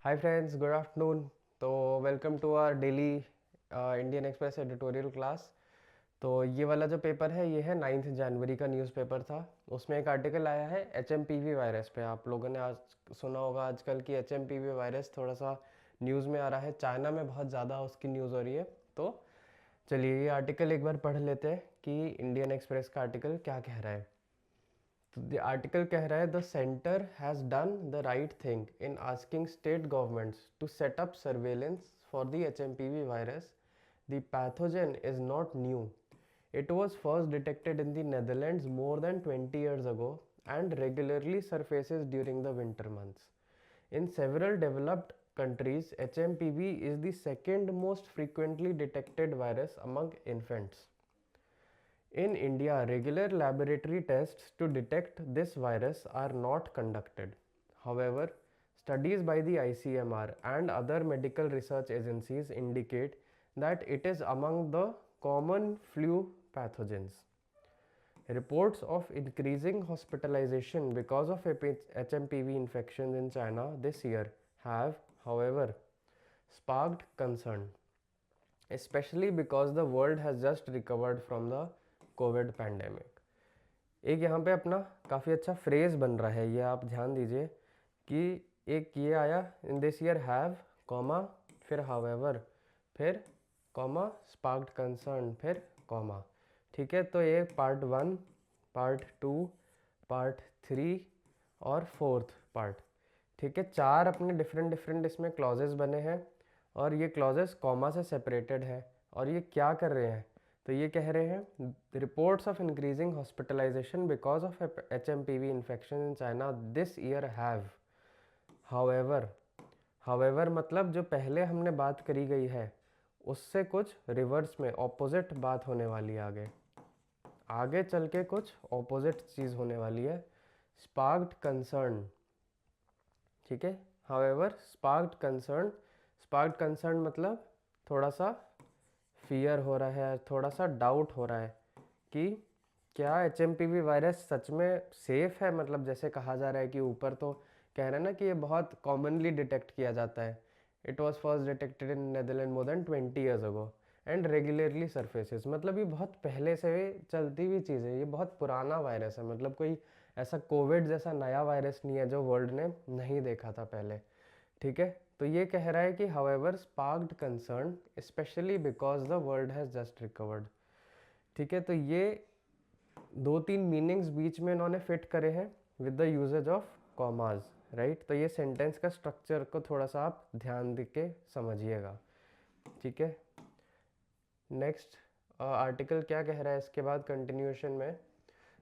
हाय friends, good afternoon. तो welcome to our daily Indian Express editorial class. तो ये वाला जो पेपर है ये है 9 जनवरी का न्यूज़पेपर था। उसमें एक आर्टिकल आया है एचएमपीवी वायरस पे। आप लोगों ने आज सुना होगा आजकल कि एचएमपीवी वायरस थोड़ा सा न्यूज़ में आ रहा है, चाइना में बहुत ज़्यादा उसकी न्यूज़ हो रही है। तो चलिए ये आर्टिकल एक बार पढ़ लेते हैं कि इंडियन एक्सप्रेस का आर्टिकल क्या कह रहा है। तो द आर्टिकल कह रहा है the centre has done the right thing in asking state governments to set up surveillance for the HMPV virus. The pathogen is not new. It was first detected in the Netherlands more than 20 years ago and regularly surfaces during the winter months. In several developed countries, HMPV is the second most frequently detected virus among infants. In India, regular laboratory tests to detect this virus are not conducted. However, studies by the ICMR and other medical research agencies indicate that it is among the common flu pathogens. Reports of increasing hospitalization because of HMPV infections in China this year have, however, sparked concern, especially because the world has just recovered from the Covid pandemic. एक यहाँ पे अपना काफ़ी अच्छा phrase बन रहा है, ये आप ध्यान दीजिए कि एक ये आया in this year have comma फिर हाउएवर फिर कॉमा स्पार्क्ड कंसर्न फिर कॉमा। ठीक है, तो ये पार्ट 1, पार्ट 2, पार्ट 3 और फोर्थ पार्ट। ठीक है, चार अपने डिफरेंट डिफरेंट इसमें क्लॉजेस बने हैं और ये क्लॉजेस कॉमा से सेपरेटेड है। और ये क्या कर रहे हैं, तो ये कह रहे हैं reports of increasing hospitalisation because of HMPV infection in China this year have, however. However मतलब जो पहले हमने बात करी गई है उससे कुछ रिवर्स में ऑपोजिट बात होने वाली है, आगे आगे चल के कुछ ऑपोजिट चीज़ होने वाली है। स्पार्क्ड कंसर्न, ठीक है, however sparked concern. Sparked concern मतलब थोड़ा सा फियर हो रहा है, थोड़ा सा डाउट हो रहा है कि क्या HMPV वायरस सच में सेफ है। मतलब जैसे कहा जा रहा है कि ऊपर तो कह रहे हैं ना कि ये बहुत कॉमनली डिटेक्ट किया जाता है। It was first detected in Netherland more than 20 years ago and regularly surfaces. मतलब ये बहुत पहले से चलती हुई चीज़ है, ये बहुत पुराना वायरस है। मतलब कोई ऐसा कोविड जैसा नया वायरस नहीं है जो वर्ल्ड ने नहीं देखा था पहले। ठीक है, तो ये कह रहा है कि however sparked concern specially because the world has just recovered. ठीक है, तो ये दो तीन मीनिंग्स बीच में इन्होंने फिट करे हैं with the uses of commas, right. तो ये सेंटेंस का स्ट्रक्चर को थोड़ा सा आप ध्यान दे के समझिएगा। ठीक है, नेक्स्ट आर्टिकल क्या कह रहा है इसके बाद कंटिन्यूएशन में,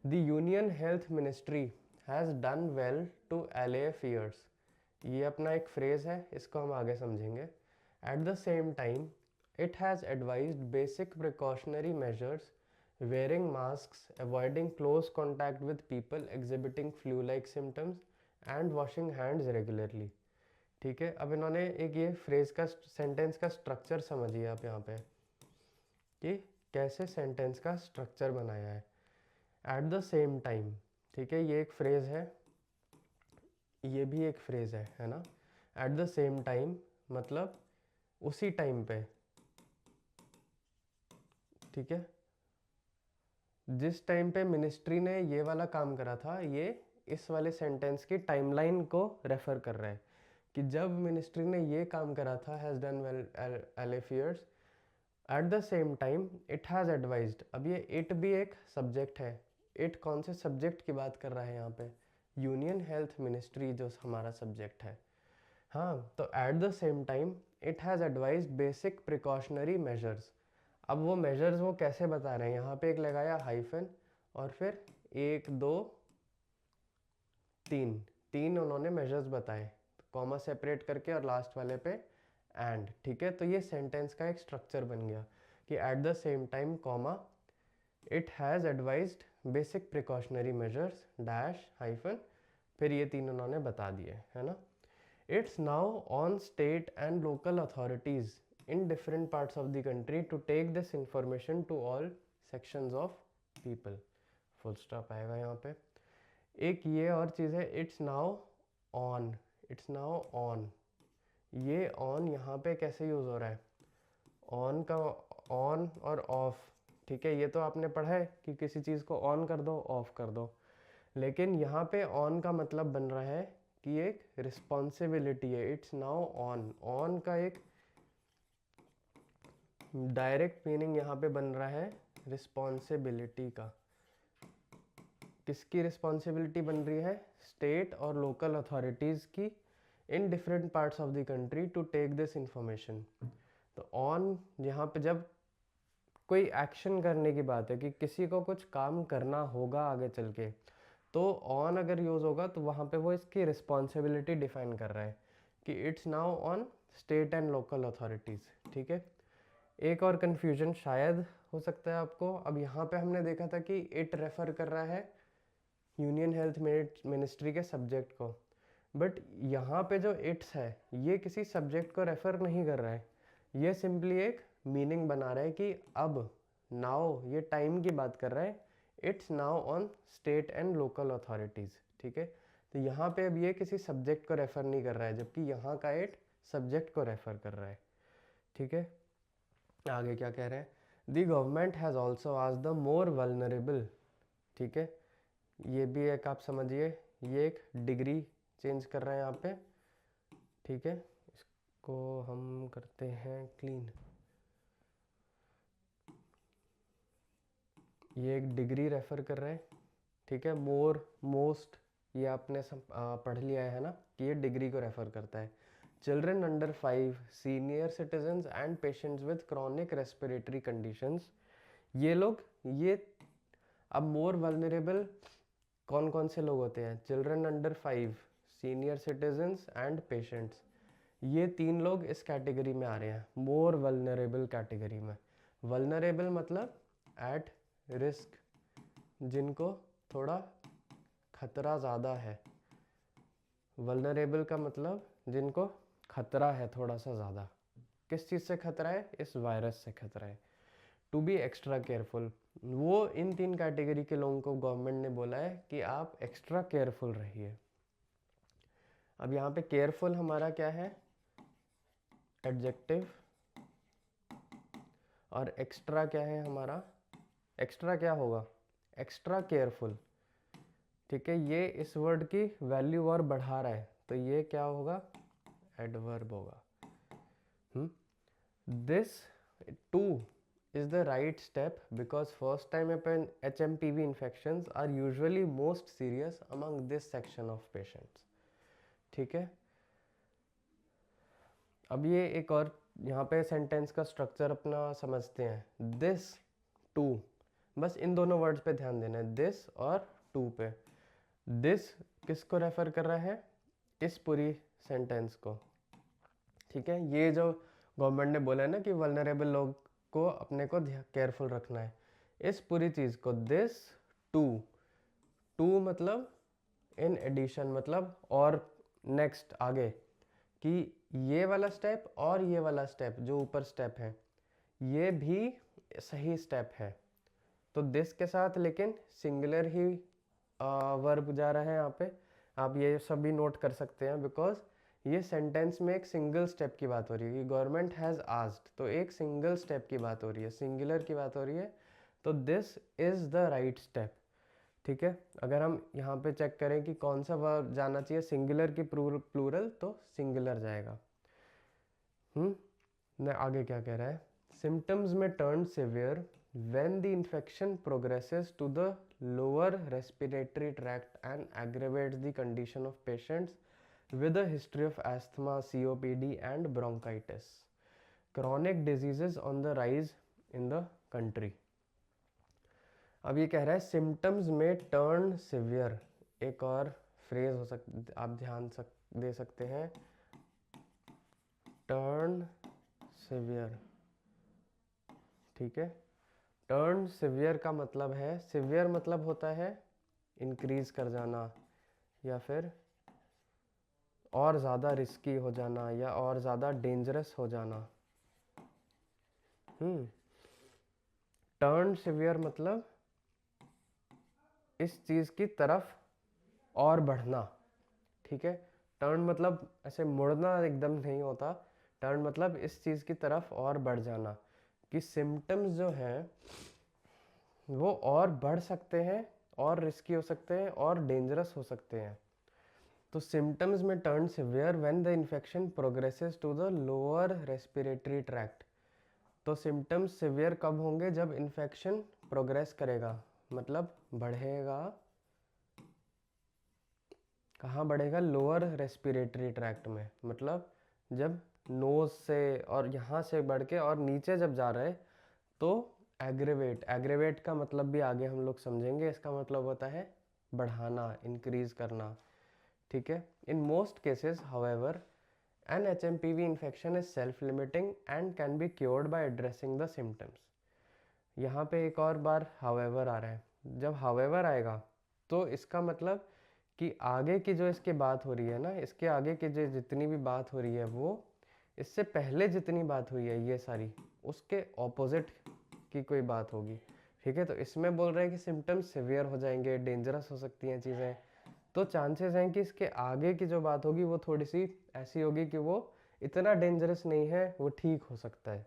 the union health ministry has done well to allay fears। ये अपना एक फ्रेज है, इसको हम आगे समझेंगे। At the same time it has advised basic precautionary measures, wearing masks, avoiding close contact with people exhibiting flu-like symptoms and washing hands regularly। ठीक है, अब इन्होंने एक ये फ्रेज का सेंटेंस का स्ट्रक्चर समझिए आप यहाँ पे कि कैसे सेंटेंस का स्ट्रक्चर बनाया है। एट द सेम टाइम, ठीक है, ये एक फ्रेज है, ये भी एक फ्रेज है ना। एट द सेम टाइम मतलब उसी टाइम पे, ठीक है, जिस टाइम पे मिनिस्ट्री ने ये वाला काम करा था, ये इस वाले सेंटेंस की टाइमलाइन को रेफर कर रहा है कि जब मिनिस्ट्री ने ये काम करा था, has done well L affairs, at the same time it has advised. अब ये इट भी एक सब्जेक्ट है। इट कौन से सब्जेक्ट की बात कर रहा है यहाँ पे, यूनियन हेल्थ मिनिस्ट्री जो हमारा सब्जेक्ट है। हाँ, तो at the same time it has advised basic precautionary measures. अब वो मेजर्स वो कैसे बता रहे हैं, यहाँ पे एक लगाया हाइफन और फिर एक दो तीन, तीन उन्होंने मेजर्स बताए, कॉमा सेपरेट करके और लास्ट वाले पे एंड। ठीक है, तो ये सेंटेंस का एक स्ट्रक्चर बन गया कि at the same time comma it has advised basic precautionary measures dash hyphen, फिर ये तीन उन्होंने बता दिए, है ना। It's now on state and local authorities in different parts of the country to take this information to all sections of people। Full stop आएगा यहाँ पे। एक ये और चीज़ है, it's now on, it's now on, ये ऑन यहाँ पे कैसे यूज़ हो रहा है, ऑन का ऑन और ऑफ, ठीक है, ये तो आपने पढ़ा है कि किसी चीज़ को ऑन कर दो ऑफ कर दो, लेकिन यहाँ पे ऑन का मतलब बन रहा है कि एक रिस्पॉन्सिबिलिटी है, इट्स नाउ ऑन। ऑन का एक डायरेक्ट मीनिंग यहाँ पे बन रहा है रिस्पॉन्सिबिलिटी का। किसकी रिस्पॉन्सिबिलिटी बन रही है, स्टेट और लोकल अथॉरिटीज़ की in different parts of the country to take this information. तो ऑन यहाँ पे जब कोई एक्शन करने की बात है कि किसी को कुछ काम करना होगा आगे चल के, तो ऑन अगर यूज़ होगा तो वहाँ पे वो इसकी रिस्पॉन्सिबिलिटी डिफाइन कर रहा है कि it's now on state and local authorities, ठीक है। एक और कन्फ्यूजन शायद हो सकता है आपको, अब यहाँ पे हमने देखा था कि इट रेफर कर रहा है यूनियन हेल्थ मिनिस्ट्री के सब्जेक्ट को, बट यहाँ पे जो इट्स है ये किसी सब्जेक्ट को रेफर नहीं कर रहा है, ये सिंपली एक मीनिंग बना रहा है कि अब नाउ ये टाइम की बात कर रहा है, it's now on state and local authorities, ठीक है। तो यहाँ पे अब ये किसी सब्जेक्ट को रेफर नहीं कर रहा है, जबकि यहाँ का इट सब्जेक्ट को रेफर कर रहा है, ठीक है। आगे क्या कह रहे हैं, द गवर्नमेंट हैज़ ऑल्सो आज द मोर वल्नरेबल, ठीक है, ये भी एक आप समझिए, ये एक डिग्री चेंज कर रहे हैं यहाँ पे, ठीक है। इसको हम करते हैं क्लीन, ये एक डिग्री रेफर कर रहे हैं, ठीक है। मोर मोस्ट ये आपने पढ़ लिया है ना कि ये डिग्री को रेफर करता है। Children under 5, senior citizens and patients with chronic respiratory conditions, ये लोग, ये अब मोर वल्नरेबल कौन कौन से लोग होते हैं, children under 5, senior citizens and patients, ये 3 लोग इस कैटेगरी में आ रहे हैं, मोर वल्नरेबल कैटेगरी में। वल्नरेबल मतलब एट रिस्क, जिनको थोड़ा खतरा ज़्यादा है। वल्नरेबल का मतलब जिनको खतरा है थोड़ा सा ज़्यादा। किस चीज़ से खतरा है, इस वायरस से खतरा है। टू बी एक्स्ट्रा केयरफुल, वो इन 3 कैटेगरी के लोगों को गवर्नमेंट ने बोला है कि आप एक्स्ट्रा केयरफुल रहिए। अब यहाँ पे केयरफुल हमारा क्या है, एडजेक्टिव, और एक्स्ट्रा क्या है हमारा, एक्स्ट्रा क्या होगा, एक्स्ट्रा केयरफुल, ठीक है। ये इस वर्ड की वैल्यू और बढ़ा रहा है, तो ये क्या होगा, एडवर्ब होगा। This too is the right step because first time HMPV infections are usually most serious among this section of patients, ठीक है। अब ये एक और यहाँ पे सेंटेंस का स्ट्रक्चर अपना समझते हैं। दिस टू, बस इन दोनों वर्ड्स पे ध्यान देना है, दिस और टू पे। दिस किसको रेफर कर रहा है, इस पूरी सेंटेंस को, ठीक है। ये जो गवर्नमेंट ने बोला है ना कि वल्नरेबल लोग को अपने को केयरफुल रखना है, इस पूरी चीज़ को दिस टू, टू मतलब इन एडिशन, मतलब और नेक्स्ट आगे, कि ये वाला स्टेप और ये वाला स्टेप जो ऊपर स्टेप है ये भी सही स्टेप है। तो दिस के साथ लेकिन सिंगुलर ही वर्ब जा रहा है यहाँ पे, आप ये सब भी नोट कर सकते हैं, बिकॉज ये सेंटेंस में एक सिंगल स्टेप की बात हो रही है कि गवर्नमेंट हैज़ आस्क्ड, तो एक सिंगल स्टेप की बात हो रही है, सिंगुलर की बात हो रही है, तो this is the right step, ठीक है। अगर हम यहाँ पे चेक करें कि कौन सा वर्ब जाना चाहिए, सिंगुलर की प्लूरल, तो सिंगुलर जाएगा। आगे क्या कह रहा है, सिम्टम्स में turn severe when the infection progresses to the lower respiratory tract and aggravates the condition of patients with a history of asthma, COPD and bronchitis. Chronic diseases on the rise in the country. अब ये कह रहा है symptoms में turn severe, एक और phrase हो सकता, आप ध्यान दे सकते हैं, टर्न सिवियर, ठीक है। टर्न सिवियर का मतलब है, सिवियर मतलब होता है इंक्रीज कर जाना या फिर और ज़्यादा रिस्की हो जाना या और ज़्यादा डेंजरस हो जाना। टर्न सिवियर मतलब इस चीज़ की तरफ और बढ़ना, ठीक है। टर्न मतलब ऐसे मुड़ना एकदम नहीं होता, टर्न मतलब इस चीज़ की तरफ और बढ़ जाना, कि सिम्टम्स जो हैं वो और बढ़ सकते हैं और रिस्की हो सकते हैं और डेंजरस हो सकते हैं। तो सिम्टम्स में turn severe when the infection progresses to the lower respiratory tract. तो सिम्टम्स सिवियर कब होंगे? जब इन्फेक्शन प्रोग्रेस करेगा, मतलब बढ़ेगा। कहाँ बढ़ेगा? लोअर रेस्पिरेटरी ट्रैक्ट में, मतलब जब नोज से और यहाँ से बढ़ के और नीचे जब जा रहा है तो एग्रेवेट। एग्रेवेट का मतलब भी आगे हम लोग समझेंगे, इसका मतलब होता है बढ़ाना, इंक्रीज करना, ठीक है। In most cases however an HMPV infection is self limiting and can be cured by addressing the symptoms. यहाँ पे एक और बार हाउएवर आ रहा है। जब हाउएवर आएगा तो इसका मतलब कि आगे की जो इसके बात हो रही है ना, इसके आगे की जो जितनी भी बात हो रही है वो इससे पहले जितनी बात हुई है ये सारी, उसके ऑपोजिट की कोई बात होगी, ठीक है। तो इसमें बोल रहे हैं कि सिम्टम्स सिवियर हो जाएंगे, डेंजरस हो सकती हैं चीज़ें, तो चांसेस हैं कि इसके आगे की जो बात होगी वो थोड़ी सी ऐसी होगी कि वो इतना डेंजरस नहीं है, वो ठीक हो सकता है।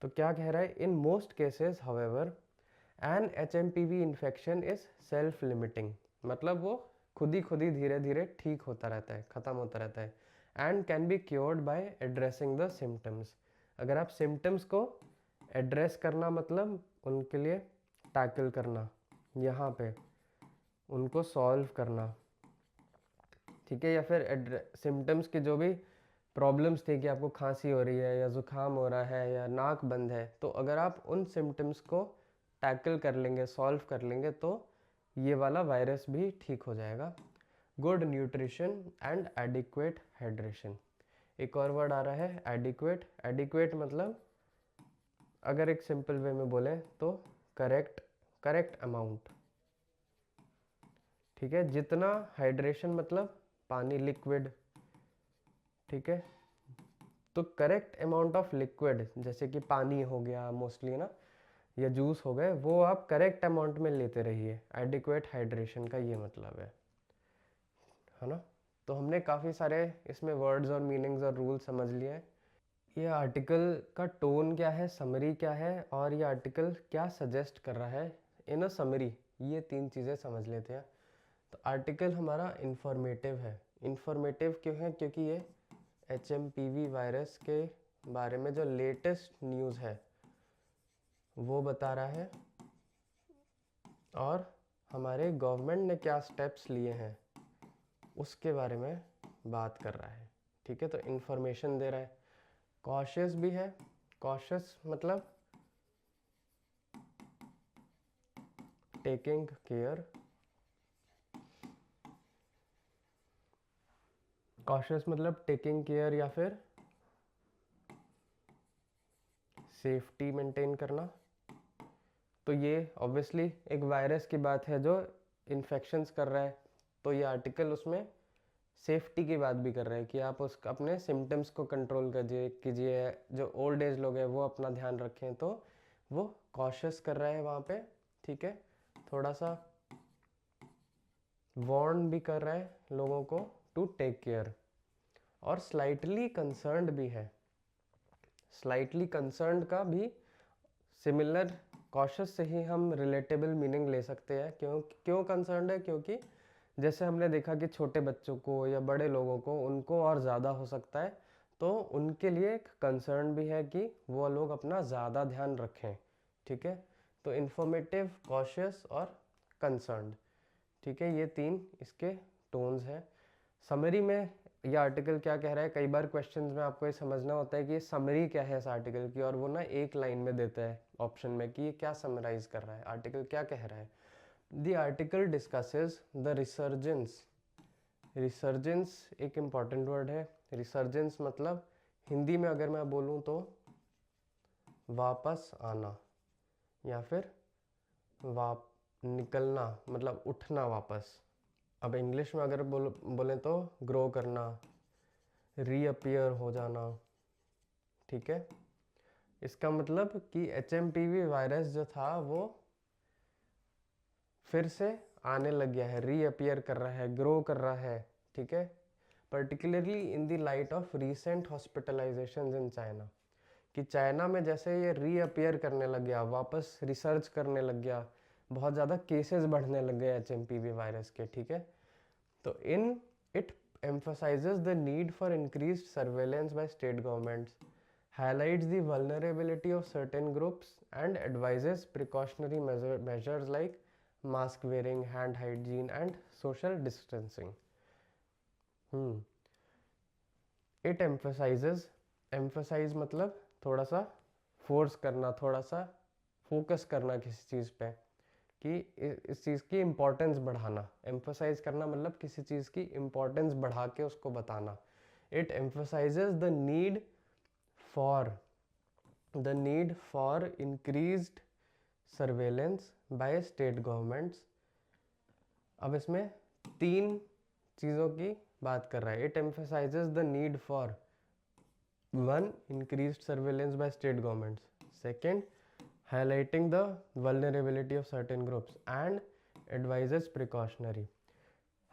तो क्या कह रहा है? In most cases however an HMPV infection is self limiting, मतलब वो खुद ही धीरे धीरे ठीक होता रहता है, ख़त्म होता रहता है। And can be cured by addressing the symptoms. अगर आप सिम्टम्स को एड्रेस करना मतलब उनके लिए टैकल करना, यहाँ पे उनको सॉल्व करना, ठीक है। या फिर सिम्टम्स के जो भी प्रॉब्लम्स थे कि आपको खांसी हो रही है या ज़ुकाम हो रहा है या नाक बंद है, तो अगर आप उन सिम्टम्स को टैकल कर लेंगे, सॉल्व कर लेंगे, तो ये वाला वायरस भी ठीक हो जाएगा। Good nutrition and adequate hydration. एक और वर्ड आ रहा है एडिक्वेट। एडिक्वेट मतलब अगर एक सिंपल वे में बोले तो करेक्ट अमाउंट, ठीक है। जितना हाइड्रेशन मतलब पानी, लिक्विड, ठीक है। तो करेक्ट अमाउंट ऑफ लिक्विड, जैसे कि पानी हो गया मोस्टली ना, या जूस हो गए, वो आप करेक्ट अमाउंट में लेते रहिए। एडिक्वेट हाइड्रेशन का ये मतलब है ना। तो हमने काफ़ी सारे इसमें वर्ड्स और मीनिंग्स और रूल समझ लिए हैं। ये आर्टिकल का टोन क्या है, समरी क्या है, और ये आर्टिकल क्या सजेस्ट कर रहा है इन अ समरी, ये तीन चीज़ें समझ लेते हैं। तो आर्टिकल हमारा इंफॉर्मेटिव है। इंफॉर्मेटिव क्यों है? क्योंकि ये HMPV वायरस के बारे में जो लेटेस्ट न्यूज़ है वो बता रहा है, और हमारे गवर्नमेंट ने क्या स्टेप्स लिए हैं उसके बारे में बात कर रहा है, ठीक है। तो इंफॉर्मेशन दे रहा है। कॉशियस भी है। कॉशियस मतलब टेकिंग केयर। कॉशियस मतलब टेकिंग केयर या फिर सेफ्टी मेंटेन करना। तो ये ऑब्वियसली एक वायरस की बात है जो इन्फेक्शंस कर रहा है, तो ये आर्टिकल उसमें सेफ्टी की बात भी कर रहा है कि आप उस अपने सिम्टम्स को कंट्रोल कीजिए, जो ओल्ड एज लोग हैं वो अपना ध्यान रखें, तो वो कॉशियस कर रहा है वहाँ पे, ठीक है। थोड़ा सा वार्न भी कर रहा है लोगों को टू टेक केयर, और स्लाइटली कंसर्न्ड भी है। स्लाइटली कंसर्न्ड का भी सिमिलर कॉशियस से ही हम रिलेटेबल मीनिंग ले सकते हैं। क्यों कंसर्न्ड है? क्योंकि जैसे हमने देखा कि छोटे बच्चों को या बड़े लोगों को, उनको और ज़्यादा हो सकता है, तो उनके लिए एक कंसर्न भी है कि वो लोग अपना ज़्यादा ध्यान रखें, ठीक है। तो इंफॉर्मेटिव, कॉशियस और कंसर्न्ड, ठीक है, ये तीन इसके टोन्स हैं। समरी में ये आर्टिकल क्या कह रहा है? कई बार क्वेश्चंस में आपको ये समझना होता है कि ये समरी क्या है इस आर्टिकल की, और वो ना एक लाइन में देता है ऑप्शन में कि ये क्या समराइज कर रहा है, आर्टिकल क्या कह रहा है। The article discusses the resurgence. Resurgence एक इम्पॉर्टेंट वर्ड है। रिसर्जेंस मतलब हिंदी में अगर मैं बोलूँ तो वापस आना, या फिर निकलना, मतलब उठना वापस। अब इंग्लिश में अगर बोलें तो ग्रो करना, रीअपियर हो जाना, ठीक है। इसका मतलब कि HMPV वायरस जो था वो फिर से आने लग गया है, रीअपियर कर रहा है, ग्रो कर रहा है, ठीक है। particularly in the light of recent hospitalizations in China। कि चाइना में जैसे ये रीअपियर करने लग गया, वापस रिसर्च करने लग गया, बहुत ज़्यादा केसेस बढ़ने लग गए HMPV वायरस के, ठीक है। तो in it emphasizes the need for increased surveillance by state governments, highlights the vulnerability of certain groups, and advises precautionary measures like mask wearing, hand hygiene, and social distancing। It emphasizes, emphasize मतलब थोड़ा सा force करना, थोड़ा सा focus करना किसी चीज़ पे, कि इस चीज़ की इम्पोर्टेंस बढ़ाना। एम्फोसाइज करना मतलब किसी चीज़ की इम्पोर्टेंस बढ़ा के उसको बताना। It emphasises the need for increased surveillance by state governments. अब इसमें 3 चीज़ों की बात कर रहा है। It emphasises the need for 1 increased surveillance by state governments, 2 highlighting the vulnerability of certain groups, and advises precautionary।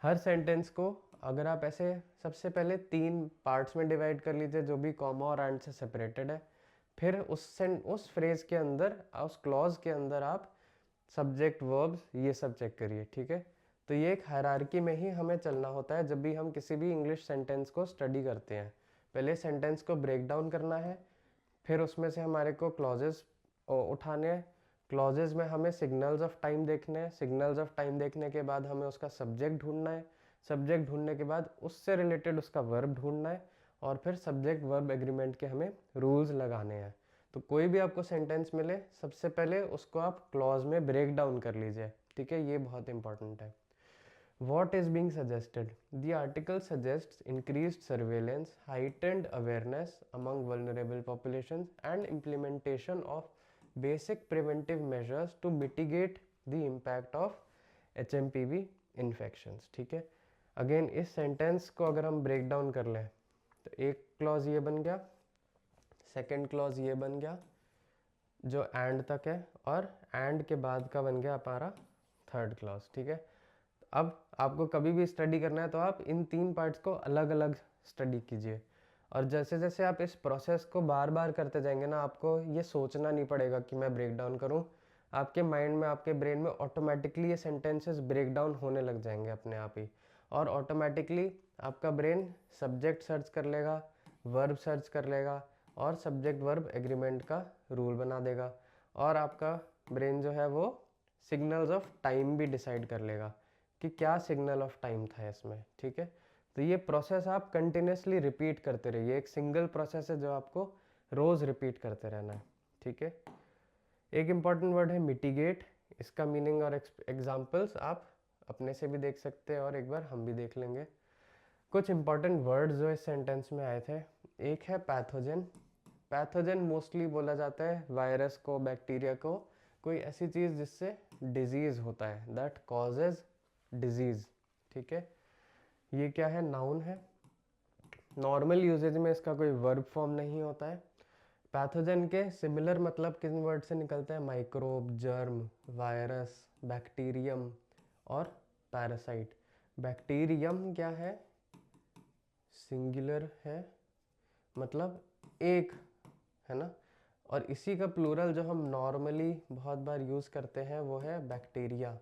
Her sentence को अगर आप ऐसे सबसे पहले 3 पार्ट्स में डिवाइड कर लीजिए जो भी कॉमा और एंड से सेपरेटेड है, फिर उस फ्रेज के अंदर, उस क्लॉज के अंदर आप सब्जेक्ट वर्ब्स ये सब चेक करिए, ठीक है। तो ये एक हायरार्की में ही हमें चलना होता है जब भी हम किसी भी इंग्लिश सेंटेंस को स्टडी करते हैं। पहले सेंटेंस को ब्रेक डाउन करना है, फिर उसमें से हमारे को क्लॉजेस उठाने हैं, क्लॉजेस में हमें सिग्नल्स ऑफ टाइम देखने हैं, सिग्नल्स ऑफ टाइम देखने के बाद हमें उसका सब्जेक्ट ढूंढना है, सब्जेक्ट ढूंढने के बाद उससे रिलेटेड उसका वर्ब ढूंढना है, और फिर सब्जेक्ट वर्ब एग्रीमेंट के हमें रूल्स लगाने हैं। तो कोई भी आपको सेंटेंस मिले, सबसे पहले उसको आप क्लॉज में ब्रेक डाउन कर लीजिए, ठीक है। ये बहुत इंपॉर्टेंट है। What is being suggested? The article suggests increased surveillance, heightened awareness among vulnerable populations, and implementation of basic preventive measures to mitigate the impact of HMPV infections। ठीक है। अगेन इस सेंटेंस को अगर हम ब्रेक डाउन कर लें तो एक क्लॉज ये बन गया, सेकेंड क्लॉज ये बन गया जो एंड तक है, और एंड के बाद का बन गया हमारा थर्ड क्लॉज, ठीक है। अब आपको कभी भी स्टडी करना है तो आप इन 3 पार्ट्स को अलग अलग स्टडी कीजिए, और जैसे जैसे आप इस प्रोसेस को बार बार करते जाएंगे ना, आपको ये सोचना नहीं पड़ेगा कि मैं ब्रेक डाउन करूँ। आपके माइंड में, आपके ब्रेन में ऑटोमेटिकली ये सेंटेंसेस ब्रेक डाउन होने लग जाएंगे अपने आप ही, और ऑटोमेटिकली आपका ब्रेन सब्जेक्ट सर्च कर लेगा, वर्ब सर्च कर लेगा, और सब्जेक्ट वर्ब एग्रीमेंट का रूल बना देगा, और आपका ब्रेन जो है वो सिग्नल्स ऑफ टाइम भी डिसाइड कर लेगा कि क्या सिग्नल ऑफ टाइम था इसमें, ठीक है। तो ये प्रोसेस आप कंटिन्यूसली रिपीट करते रहिए, एक सिंगल प्रोसेस है जो आपको रोज़ रिपीट करते रहना है, ठीक है। एक इम्पॉर्टेंट वर्ड है मिटिगेट। इसका मीनिंग और एग्जांपल्स आप अपने से भी देख सकते हैं, और एक बार हम भी देख लेंगे। कुछ इंपॉर्टेंट वर्ड्स जो इस सेंटेंस में आए थे, एक है पैथोजन। पैथोजन मोस्टली बोला जाता है वायरस को, बैक्टीरिया को, कोई ऐसी चीज़ जिससे डिजीज़ होता है, दैट कॉजेज डिजीज़, ठीक है। ये क्या है? नाउन है। नॉर्मल यूजेज में इसका कोई वर्ब फॉर्म नहीं होता है। पैथोजन के सिमिलर मतलब किन वर्ड से निकलते हैं? माइक्रोब, जर्म, वायरस, बैक्टीरियम और पैरासाइट। बैक्टीरियम क्या है? सिंगुलर है, मतलब एक, है ना। और इसी का प्लूरल जो हम नॉर्मली बहुत बार यूज़ करते हैं वो है बैक्टीरिया।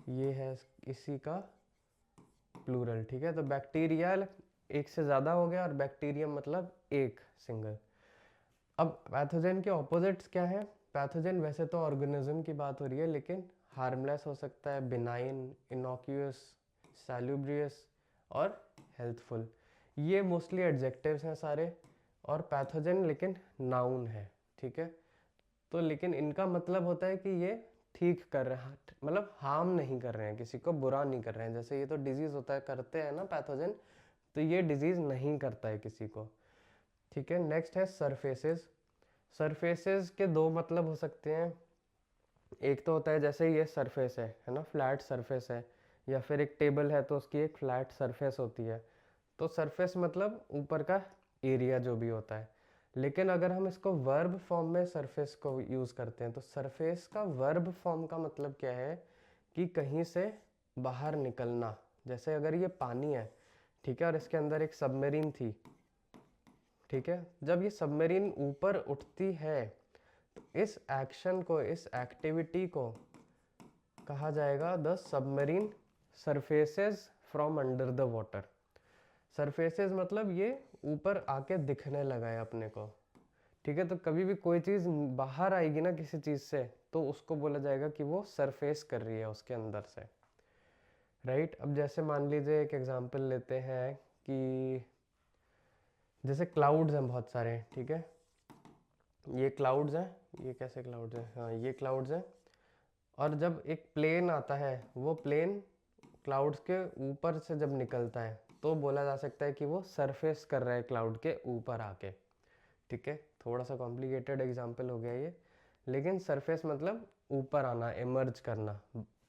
ये है इसी का प्लूरल, ठीक है। तो बैक्टीरियल एक से ज़्यादा हो गया, और बैक्टीरियम मतलब एक, सिंगल। अब पैथोजन के ऑपोजिट्स क्या है? पैथोजन वैसे तो ऑर्गेनिज्म की बात हो रही है, लेकिन हार्मलेस हो सकता है, बिनाइन, इनोक्यूअस, सैल्यूब्रियस और हेल्थफुल। ये मोस्टली एडजेक्टिव्स हैं सारे, और पैथोजन लेकिन नाउन है, ठीक है। तो लेकिन इनका मतलब होता है कि ये ठीक कर रहे हैं, मतलब हार्म नहीं कर रहे हैं, किसी को बुरा नहीं कर रहे हैं। जैसे ये तो डिजीज़ होता है, करते हैं ना पैथोजन, तो ये डिजीज़ नहीं करता है किसी को, ठीक है। नेक्स्ट है सरफेसेस। सरफेसेस के 2 मतलब हो सकते हैं। एक तो होता है जैसे ये सरफेस है ना, फ्लैट सरफेस है, या फिर एक टेबल है तो उसकी एक फ्लैट सरफेस होती है। तो सरफेस मतलब ऊपर का एरिया जो भी होता है। लेकिन अगर हम इसको वर्ब फॉर्म में सरफेस को यूज़ करते हैं, तो सरफेस का वर्ब फॉर्म का मतलब क्या है कि कहीं से बाहर निकलना। जैसे अगर ये पानी है, ठीक है, और इसके अंदर एक सबमरीन थी। ठीक है, जब ये सबमरीन ऊपर उठती है तो इस एक्शन को, इस एक्टिविटी को कहा जाएगा the submarine surfaces from under the water. Surfaces मतलब ये ऊपर आके दिखने लगा है अपने को। ठीक है, तो कभी भी कोई चीज़ बाहर आएगी ना किसी चीज़ से, तो उसको बोला जाएगा कि वो सरफेस कर रही है उसके अंदर से। राइट, अब जैसे मान लीजिए एक एग्जांपल लेते हैं कि जैसे क्लाउड्स हैं बहुत सारे। ठीक है, ये क्लाउड्स हैं, ये कैसे क्लाउड्स हैं, हाँ ये क्लाउड्स हैं। और जब एक प्लेन आता है, वो प्लेन क्लाउड्स के ऊपर से जब निकलता है तो बोला जा सकता है कि वो सरफेस कर रहा है क्लाउड के ऊपर आके। ठीक है, थोड़ा सा कॉम्प्लिकेटेड एग्जांपल हो गया ये, लेकिन सरफेस मतलब ऊपर आना, इमर्ज करना,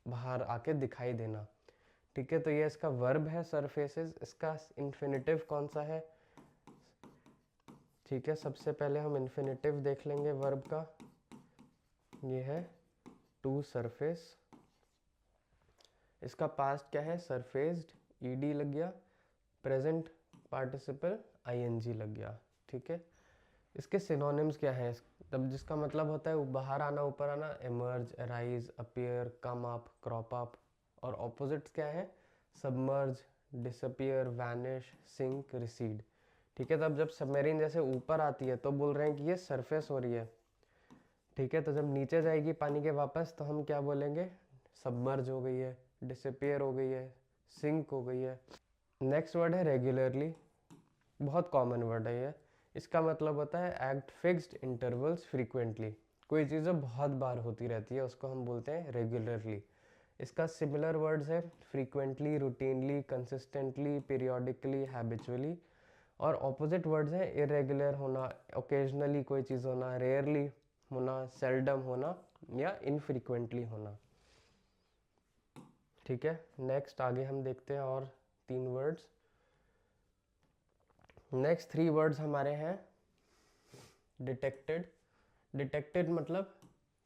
बाहर आके दिखाई देना। ठीक है, तो ये इसका वर्ब है सरफेसेस। इसका इन्फिनिटिव कौन सा है? ठीक है, सबसे पहले हम इन्फिनिटिव देख लेंगे वर्ब का। ये है टू सरफेस। इसका पास्ट क्या है? सरफेस्ड, ईडी लग गया। प्रेजेंट पार्टिसिपल आईएनजी लग गया। ठीक है, इसके सिनोनिम्स क्या हैं? तब जिसका मतलब होता है बाहर आना, ऊपर आना, emerge, arise, appear, come up, crop up. और ऑपोजिट्स क्या है? Submerge, disappear, vanish, sink, recede. ठीक है, तब जब सबमरीन जैसे ऊपर आती है तो बोल रहे हैं कि ये सरफेस हो रही है। ठीक है, तो जब नीचे जाएगी पानी के वापस तो हम क्या बोलेंगे? सबमर्ज हो गई है, डिसअपीयर हो गई है, सिंक हो गई है। नेक्स्ट वर्ड है रेगुलरली। बहुत कॉमन वर्ड है ये। इसका मतलब होता है एक्ट फिक्स्ड इंटरवल्स फ्रीक्वेंटली। कोई चीज़ें बहुत बार होती रहती है उसको हम बोलते हैं रेगुलरली। इसका सिमिलर वर्ड्स है frequently, routinely, consistently, periodically, habitually. और ऑपोजिट वर्ड्स हैं इरेगुलर होना, ओकेजनली कोई चीज़ होना, रेयरली होना, सेल्डम होना, या इनफ्रीक्वेंटली होना। ठीक है, नेक्स्ट आगे हम देखते हैं और 3 वर्ड्स। नेक्स्ट 3 वर्ड्स हमारे हैं डिटेक्टेड। डिटेक्टेड मतलब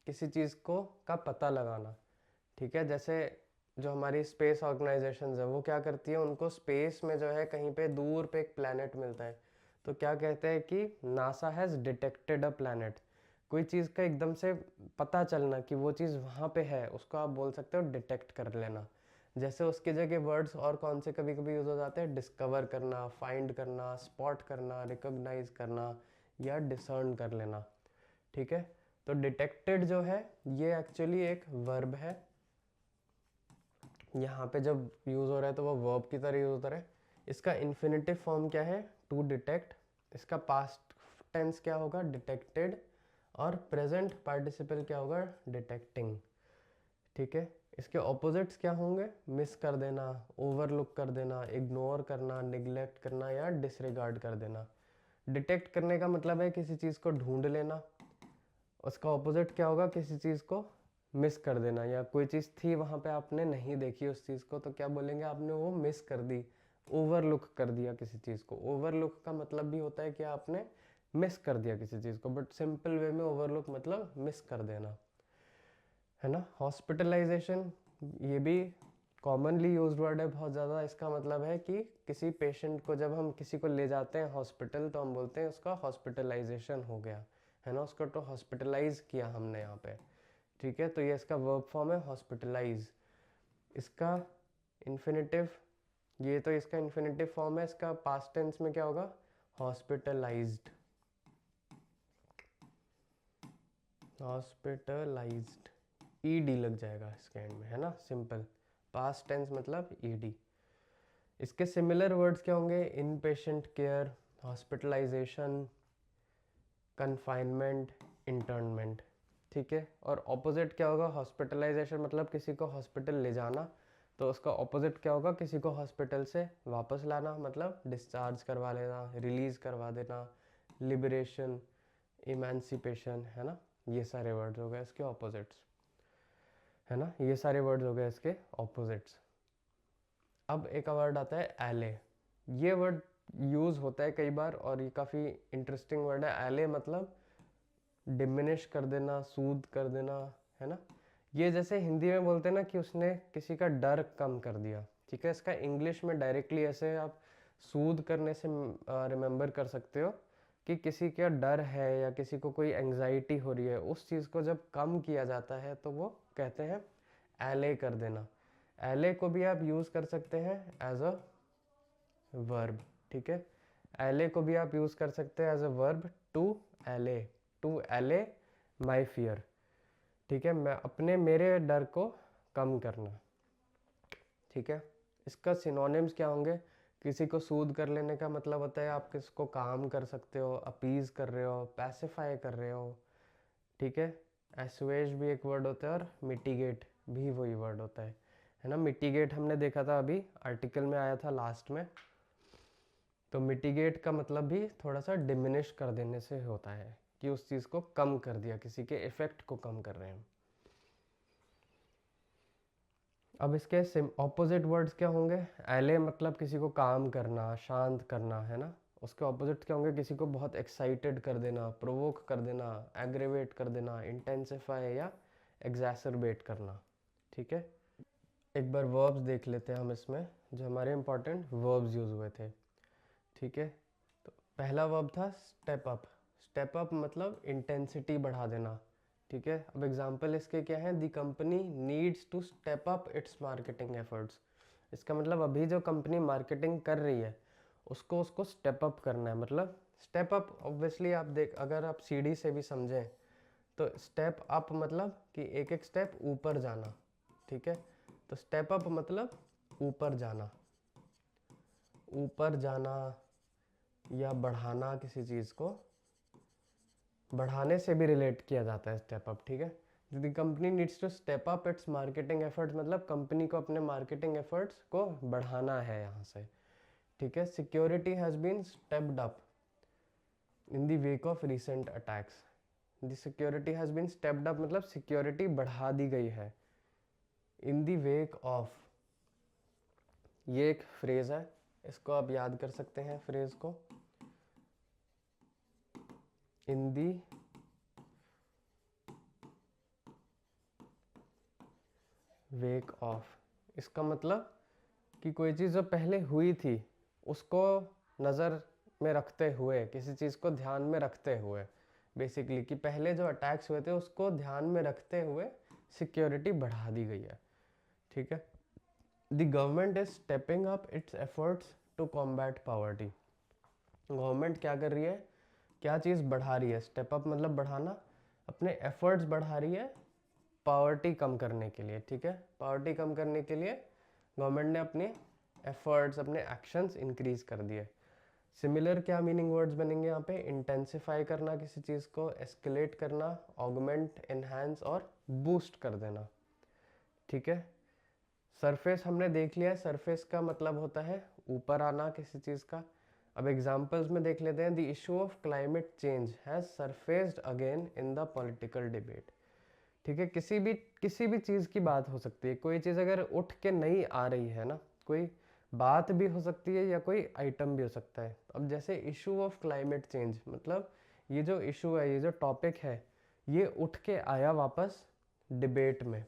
किसी चीज़ को का पता लगाना। ठीक है, जैसे जो हमारी स्पेस ऑर्गेनाइजेशंस है वो क्या करती है, उनको स्पेस में जो है कहीं पे दूर पे एक प्लैनेट मिलता है तो क्या कहते हैं कि NASA has detected a planet. कोई चीज़ का एकदम से पता चलना कि वो चीज़ वहाँ पे है, उसको आप बोल सकते हो डिटेक्ट कर लेना। जैसे उसकी जगह वर्ड्स और कौन से कभी कभी यूज़ हो जाते हैं? डिस्कवर करना, फाइंड करना, स्पॉट करना, रिकॉग्नाइज करना, या डिसर्न कर लेना। ठीक है, तो डिटेक्टेड जो है ये एक्चुअली एक वर्ब है। यहाँ पे जब यूज़ हो रहा है तो वो वर्ब की तरह यूज़ होता है। इसका इन्फिनिटिव फॉर्म क्या है? To detect. इसका पास्ट टेंस क्या होगा? डिटेक्टेड। और प्रेजेंट पार्टिसिपल क्या होगा? डिटेक्टिंग। ठीक है, इसके ऑपोजिट्स क्या होंगे? मिस कर देना, ओवरलुक कर देना, इग्नोर करना, निगलेक्ट करना, या डिसरिगार्ड कर देना। डिटेक्ट करने का मतलब है किसी चीज़ को ढूंढ लेना। उसका ऑपोजिट क्या होगा? किसी चीज़ को मिस कर देना, या कोई चीज़ थी वहाँ पे आपने नहीं देखी उस चीज़ को तो क्या बोलेंगे? आपने वो मिस कर दी, ओवरलुक कर दिया किसी चीज़ को। ओवरलुक का मतलब भी होता है कि आपने मिस कर दिया किसी चीज़ को, बट सिंपल वे में ओवरलुक मतलब मिस कर देना, है ना। हॉस्पिटलाइजेशन, ये भी कॉमनली यूज्ड वर्ड है बहुत ज़्यादा। इसका मतलब है कि किसी पेशेंट को जब हम किसी को ले जाते हैं हॉस्पिटल तो हम बोलते हैं उसका हॉस्पिटलाइजेशन हो गया, है ना, उसको तो हॉस्पिटलाइज किया हमने यहाँ पे। ठीक है, तो ये इसका वर्ब फॉर्म है हॉस्पिटलाइज। इसका इन्फिनिटिव, ये तो इसका इन्फिनिटिव फॉर्म है, इसका पास्ट टेंस में क्या होगा? हॉस्पिटलाइज्ड। हॉस्पिटलाइज्ड, ईडी लग जाएगा इसके एंड में, है ना, सिंपल। पास्ट टेंस मतलब ईडी। इसके सिमिलर वर्ड्स क्या होंगे? इन पेशेंट केयर, हॉस्पिटलाइजेशन, कन्फाइनमेंट, इंटर्नमेंट। ठीक है, और ऑपोजिट क्या होगा? हॉस्पिटलाइजेशन मतलब किसी को हॉस्पिटल ले जाना, तो उसका ऑपोजिट क्या होगा? किसी को हॉस्पिटल से वापस लाना, मतलब डिस्चार्ज करवा लेना, रिलीज करवा देना, लिबरेशन, इमेंसिपेशन, है ना। ये सारे वर्ड्स हो गए इसके ऑपोजिट्स, है ना, ये सारे वर्ड्स हो गए इसके ऑपोजिट्स। अब एक वर्ड आता है एले। ये वर्ड यूज़ होता है कई बार और ये काफ़ी इंटरेस्टिंग वर्ड है। एले मतलब डिमिनिश कर देना, सूद कर देना, है ना। ये जैसे हिंदी में बोलते हैं ना कि उसने किसी का डर कम कर दिया। ठीक है, इसका इंग्लिश में डायरेक्टली ऐसे आप सूद करने से रिमेंबर कर सकते हो कि किसी का डर है या किसी को कोई एंजाइटी हो रही है, उस चीज़ को जब कम किया जाता है तो वो कहते हैं एले कर देना। एले को भी आप यूज़ कर सकते हैं एज अ वर्ब, ठीक है। एले को भी आप यूज़ कर सकते हैं एज अ वर्ब, टू एले माई फियर, ठीक है, मैं अपने मेरे डर को कम करना, ठीक है। इसका सिनोनिम्स क्या होंगे? किसी को सूद कर लेने का मतलब होता है आप किसको काम कर सकते हो, अपीज कर रहे हो, पैसिफाई कर रहे हो, ठीक है। एसुएज भी एक वर्ड होता है और मिटिगेट भी वही वर्ड होता है ना। मिटिगेट हमने देखा था अभी आर्टिकल में आया था लास्ट में। तो मिटिगेट का मतलब भी थोड़ा सा डिमिनिश कर देने से होता है कि उस चीज़ को कम कर दिया, किसी के इफेक्ट को कम कर रहे हैं। अब इसके ऑपोजिट वर्ड्स क्या होंगे? एले मतलब किसी को काम करना, शांत करना, है ना। उसके ऑपोजिट क्या होंगे? किसी को बहुत एक्साइटेड कर देना, प्रोवोक कर देना, एग्रेवेट कर देना, इंटेंसिफाई या एग्जैसरबेट करना, ठीक है। एक बार वर्ब्स देख लेते हैं हम इसमें, जो हमारे इंपॉर्टेंट वर्ब्स यूज हुए थे, ठीक है। तो पहला वर्ब था स्टेप अप। स्टेप अप मतलब इंटेंसिटी बढ़ा देना, ठीक है। अब एग्जांपल इसके क्या है? The company needs to step up its marketing efforts. इसका मतलब अभी जो कंपनी मार्केटिंग कर रही है उसको उसको स्टेप अप करना है। मतलब स्टेप अप ऑब्वियसली आप देख, अगर आप सीढ़ी से भी समझें तो स्टेप अप मतलब कि एक एक स्टेप ऊपर जाना, ठीक है। तो स्टेप अप मतलब ऊपर जाना, ऊपर जाना या बढ़ाना, किसी चीज़ को बढ़ाने से भी रिलेट किया जाता है स्टेप अप, ठीक है। The company needs to step up its marketing efforts मतलब कंपनी को अपने मार्केटिंग एफर्ट्स को बढ़ाना है यहाँ से, ठीक है। Security has been stepped up in the wake of recent attacks. The security has been stepped up मतलब सिक्योरिटी बढ़ा दी गई है। इन द वेक ऑफ, ये एक फ्रेज है, इसको आप याद कर सकते हैं फ्रेज को। इन दी वेक ऑफ, इसका मतलब कि कोई चीज़ जो पहले हुई थी उसको नज़र में रखते हुए, किसी चीज़ को ध्यान में रखते हुए, बेसिकली कि पहले जो अटैक्स हुए थे उसको ध्यान में रखते हुए सिक्योरिटी बढ़ा दी गई है, ठीक है। The government is stepping up its efforts to combat poverty. Government क्या कर रही है? क्या चीज़ बढ़ा रही है? स्टेप अप मतलब बढ़ाना, अपने एफर्ट्स बढ़ा रही है पावर्टी कम करने के लिए, ठीक है। पावर्टी कम करने के लिए गवर्नमेंट ने अपने एफर्ट्स, अपने एक्शंस इंक्रीज कर दिए। सिमिलर क्या मीनिंग वर्ड्स बनेंगे यहाँ पे? इंटेंसिफाई करना किसी चीज़ को, एस्केलेट करना, ऑगमेंट, एनहांस और बूस्ट कर देना, ठीक है। सरफेस हमने देख लिया है, सरफेस का मतलब होता है ऊपर आना किसी चीज़ का। अब एग्जाम्पल्स में देख लेते हैं। The issue of climate change has surfaced again in the political debate, ठीक है। किसी भी चीज़ की बात हो सकती है। कोई चीज़ अगर उठ के नहीं आ रही है ना, कोई बात भी हो सकती है या कोई आइटम भी हो सकता है। अब जैसे इशू ऑफ क्लाइमेट चेंज मतलब ये जो इशू है, ये जो टॉपिक है, ये उठ के आया वापस डिबेट में।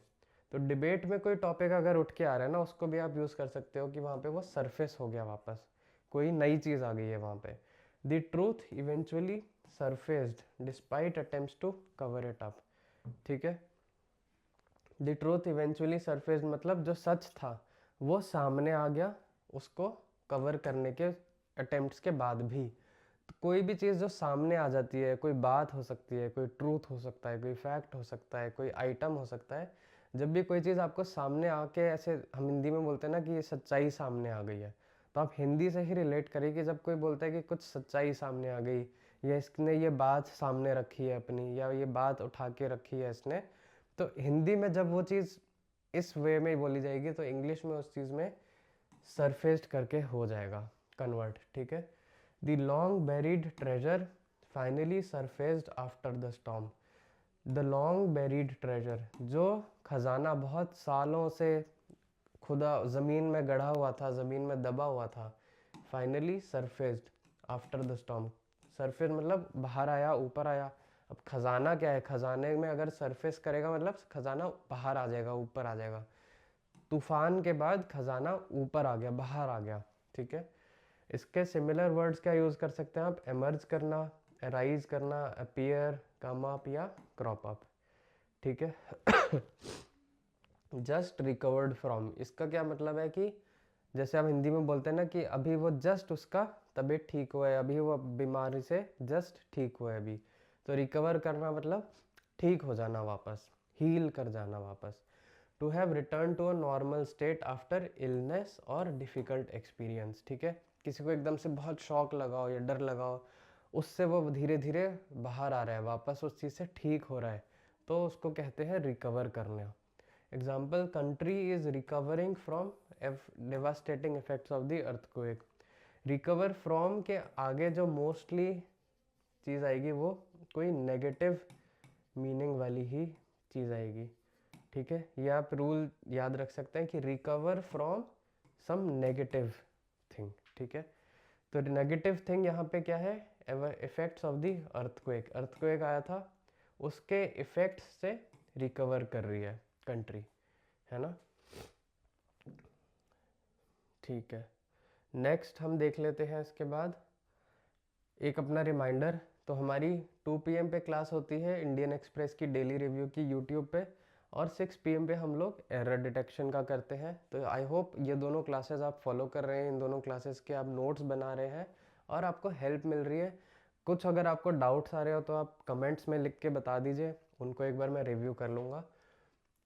तो डिबेट में कोई टॉपिक अगर उठ के आ रहा है ना, उसको भी आप यूज़ कर सकते हो कि वहाँ पे वो सरफेस हो गया वापस, कोई नई चीज़ आ गई है वहाँ पे। The truth eventually surfaced despite attempts to cover it up, ठीक है। द ट्रूथ इवेंचुअली सरफेस मतलब जो सच था वो सामने आ गया, उसको कवर करने के अटेम्प्ट्स के बाद भी। तो कोई भी चीज़ जो सामने आ जाती है, कोई बात हो सकती है, कोई ट्रूथ हो सकता है, कोई फैक्ट हो सकता है, कोई आइटम हो सकता है, जब भी कोई चीज़ आपको सामने आके, ऐसे हम हिंदी में बोलते हैं ना कि ये सच्चाई सामने आ गई है, तो आप हिंदी से ही रिलेट करिए कि जब कोई बोलता है कि कुछ सच्चाई सामने आ गई, या इसने ये बात सामने रखी है अपनी, या ये बात उठा के रखी है इसने, तो हिंदी में जब वो चीज़ इस वे में बोली जाएगी तो इंग्लिश में उस चीज़ में सरफेस्ड करके हो जाएगा कन्वर्ट, ठीक है। The long buried treasure finally surfaced after the storm. The long buried treasure, जो खजाना बहुत सालों से खुदा ज़मीन में गढ़ा हुआ था, ज़मीन में दबा हुआ था, finally surfaced after the storm. Surface मतलब बाहर आया, ऊपर आया। अब खजाना क्या है? खजाने में अगर सरफेस करेगा मतलब खजाना बाहर आ जाएगा, ऊपर आ जाएगा। तूफान के बाद खजाना ऊपर आ गया, बाहर आ गया, ठीक है। इसके सिमिलर वर्ड्स क्या यूज़ कर सकते हैं आप? एमर्ज करना, अराइज करना, अपीयर, कम अप या क्रॉप अप, ठीक है। जस्ट रिकवर्ड फ्रॉम, इसका क्या मतलब है कि जैसे हम हिंदी में बोलते हैं ना कि अभी वो जस्ट उसका तबीयत ठीक हुआ है, अभी वो बीमारी से जस्ट ठीक हुआ है अभी। तो रिकवर करना मतलब ठीक हो जाना वापस, हील कर जाना वापस। To have return to a normal state after illness और डिफ़िकल्ट एक्सपीरियंस, ठीक है। किसी को एकदम से बहुत शॉक लगा हो या डर लगा हो, उससे वो धीरे धीरे बाहर आ रहा है, वापस उस चीज़ से ठीक हो रहा है, तो उसको कहते हैं रिकवर करना। Example, country is recovering from devastating effects of the earthquake। Recover from के आगे जो मोस्टली चीज़ आएगी वो कोई नेगेटिव मीनिंग वाली ही चीज़ आएगी, ठीक है। ये आप रूल याद रख सकते हैं कि recover from some negative thing, ठीक है। तो नेगेटिव थिंग यहाँ पे क्या है? Effects of the earthquake, earthquake आया था, उसके इफेक्ट से रिकवर कर रही है कंट्री, है ना, ठीक है। नेक्स्ट हम देख लेते हैं इसके बाद एक अपना रिमाइंडर। तो हमारी 2 PM पे क्लास होती है इंडियन एक्सप्रेस की डेली रिव्यू की यूट्यूब पे, और 6 PM पे हम लोग एरर डिटेक्शन का करते हैं। तो आई होप ये दोनों क्लासेस आप फॉलो कर रहे हैं, इन दोनों क्लासेस के आप नोट्स बना रहे हैं और आपको हेल्प मिल रही है। कुछ अगर आपको डाउट्स आ रहे हो तो आप कमेंट्स में लिख के बता दीजिए, उनको एक बार मैं रिव्यू कर लूँगा।